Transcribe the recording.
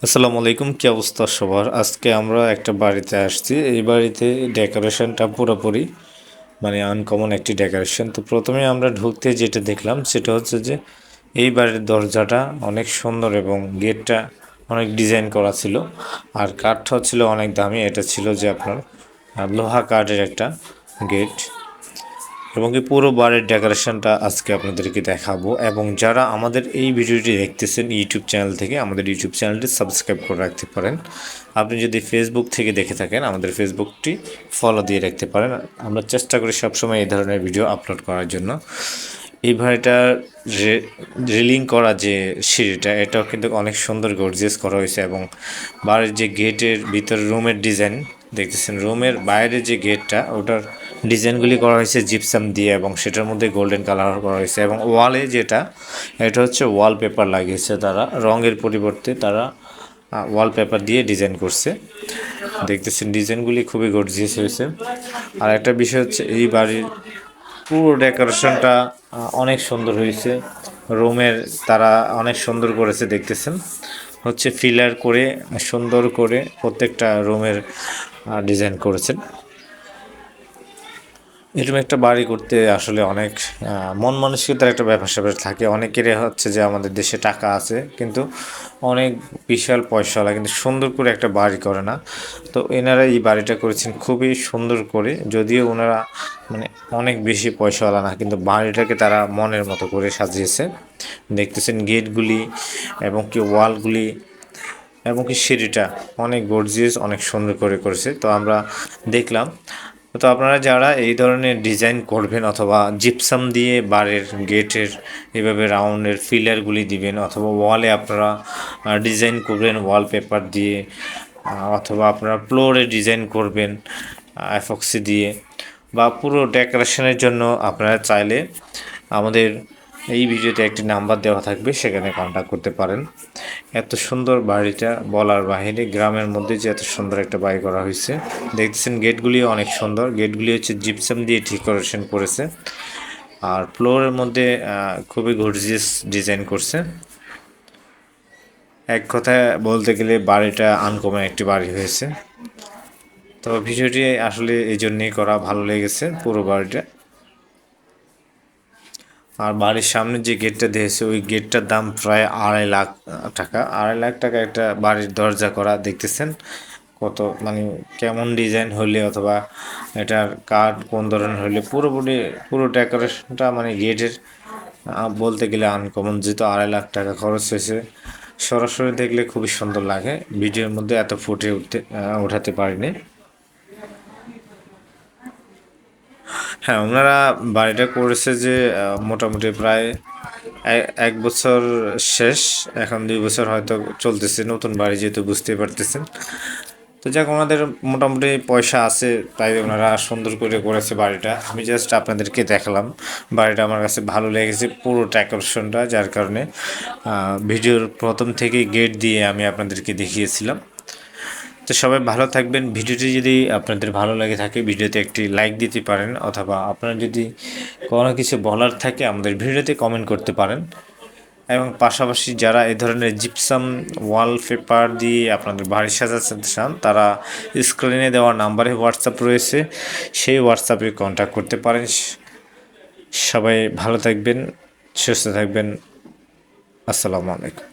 আসসালামু আলাইকুম, কি অবস্থা সবার? আজকে আমরা একটা বাড়িতে আসছি। এই বাড়িতে ডেকোরেশনটা পুরোপুরি মানে আনকমন একটি ডেকোরেশন। তো প্রথমে আমরা ঢুকতে যেটা দেখলাম সেটা হচ্ছে যে এই বাড়ির দরজাটা অনেক সুন্দর এবং গেটটা অনেক ডিজাইন করা ছিল। আর কাঠটাও ছিল অনেক দামি। এটা ছিল যে আপনার লোহা কাঠের একটা গেট। এবং এই পুরো বাড়ির ডেকোরেশনটা আজকে আপনাদেরকে দেখাবো। এবং যারা আমাদের এই ভিডিওটি দেখতেছেন ইউটিউব চ্যানেল থেকে, আমাদের ইউটিউব চ্যানেলটি সাবস্ক্রাইব করে রাখতে পারেন। আপনি যদি ফেসবুক থেকে দেখে থাকেন, আমাদের ফেসবুকটি ফলো দিয়ে রাখতে পারেন। আমরা চেষ্টা করি সবসময় এই ধরনের ভিডিও আপলোড করার জন্য। এই বাড়িটার রেলিং করা যে সিঁড়িটা, এটাও কিন্তু অনেক সুন্দর গর্জিয়াস করা হয়েছে। এবং বাড়ির যে গেটের ভিতর রুমের ডিজাইন দেখতেছেন, রুমের বাইরে যে গেটটা ওটার ডিজাইনগুলি করা হয়েছে জিপসাম দিয়ে, এবং সেটার মধ্যে গোল্ডেন কালার করা হয়েছে। এবং ওয়ালে যেটা, এটা হচ্ছে ওয়ালপেপার লাগিয়েছে তারা, রঙের পরিবর্তে তারা ওয়ালপেপার দিয়ে ডিজাইন করছে। দেখতেছেন ডিজাইনগুলি খুবই গর্জিয়াস হয়েছে। আর একটা বিষয় হচ্ছে এই বাড়ির পুরো ডেকোরেশনটা অনেক সুন্দর হয়েছে। রুমের তারা অনেক সুন্দর করেছে, দেখতেছেন হচ্ছে ফিলার করে সুন্দর করে প্রত্যেকটা রুমের ডিজাইন করেছেন। এরকম একটা বাড়ি করতে আসলে অনেক মন মানসিকতার একটা ব্যাপার স্যাপার থাকে। অনেকেরই হচ্ছে যে আমাদের দেশে টাকা আছে কিন্তু অনেক বিশাল পয়সাওয়ালা, কিন্তু সুন্দর করে একটা বাড়ি করে না। তো এনারা এই বাড়িটা করেছেন খুবই সুন্দর করে, যদিও ওনারা মানে অনেক বেশি পয়সাওয়ালা না, কিন্তু বাড়িটাকে তারা মনের মতো করে সাজিয়েছে। দেখতেছেন গেটগুলি এবং কি ওয়ালগুলি এবং কি সিঁড়িটা অনেক গর্জিয়াস, অনেক সুন্দর করে করেছে। তো আমরা দেখলাম। তো আপনারা যারা এই ধরনের ডিজাইন করবেন অথবা জিপসাম দিয়ে বাড়ির গেটের এভাবে রাউন্ডের ফিলারগুলি দিবেন, অথবা ওয়ালে আপনারা ডিজাইন করবেন ওয়ালপেপার দিয়ে, অথবা আপনারা ফ্লোরে ডিজাইন করবেন অ্যাফক্সি দিয়ে, বা পুরো ডেকোরেশনের জন্য আপনারা চাইলে আমাদের এই ভিডিওতে একটি নাম্বার দেওয়া থাকবে, সেখানে কন্ট্যাক্ট করতে পারেন। এত সুন্দর বাড়িটা বলার বাহিরে, গ্রামের মধ্যে যে এত সুন্দর একটা বাড়ি করা হয়েছে। দেখতেছেন গেটগুলিও অনেক সুন্দর, গেটগুলি হচ্ছে জিপসাম দিয়ে ডেকোরেশন করেছে। আর ফ্লোরের মধ্যে খুবই গর্জিয়াস ডিজাইন করছে। এক কথায় বলতে গেলে বাড়িটা আনকমন একটি বাড়ি হয়েছে। তো ভিডিওটি আসলে এই জন্যই করা, ভালো লেগেছে পুরো বাড়িটা। আর বাড়ির সামনে যে গেটটা দিয়েছে ওই গেটটার দাম প্রায় 2.5 লাখ টাকা। 2.5 লাখ টাকা একটা বাড়ির দরজা করা, দেখতেছেন কত মানে কেমন ডিজাইন হলে অথবা এটার কাঠ কোন ধরনের হলে পুরো ডেকোরেশনটা মানে গেটের বলতে গেলে আনকমন। যেহেতু 2.5 লাখ টাকা খরচ হয়েছে, সরাসরি দেখলে খুবই সুন্দর লাগে, ভিডিওর মধ্যে এত ফুটে উঠাতে পারিনি। হ্যাঁ, ওনারা বাড়িটা করেছে যে মোটামুটি প্রায় 1 বছর শেষ, এখন 2 বছর হয়তো চলতেছে, নতুন বাড়ি যেহেতু বুঝতে পারতেছেন। তো যাক, ওনাদের মোটামুটি পয়সা আছে, তাই ওনারা সুন্দর করে করেছে বাড়িটা। আমি জাস্ট আপনাদেরকে দেখালাম, বাড়িটা আমার কাছে ভালো লেগেছে পুরো ডেকোরেশনটা, যার কারণে ভিডিওর প্রথম থেকেই গেট দিয়ে আমি আপনাদেরকে দেখিয়েছিলাম। তো সবাই ভালো থাকবেন। ভিডিওটি যদি আপনাদের ভালো লাগে থাকে, ভিডিওতে একটি লাইক দিতে পারেন, অথবা আপনার যদি কোনো কিছু বলার থাকে আমাদের ভিডিওতে কমেন্ট করতে পারেন। এবং পাশাপাশি যারা এই ধরনের জিপসাম ওয়ালপেপার দিয়ে আপনাদের বাড়ি সাজাতে চান, তারা স্ক্রিনে দেওয়া নাম্বারে হোয়াটসঅ্যাপ রয়েছে, সেই হোয়াটসঅ্যাপে কন্ট্যাক্ট করতে পারেন। সবাই ভালো থাকবেন, সুস্থ থাকবেন। আসসালামু আলাইকুম।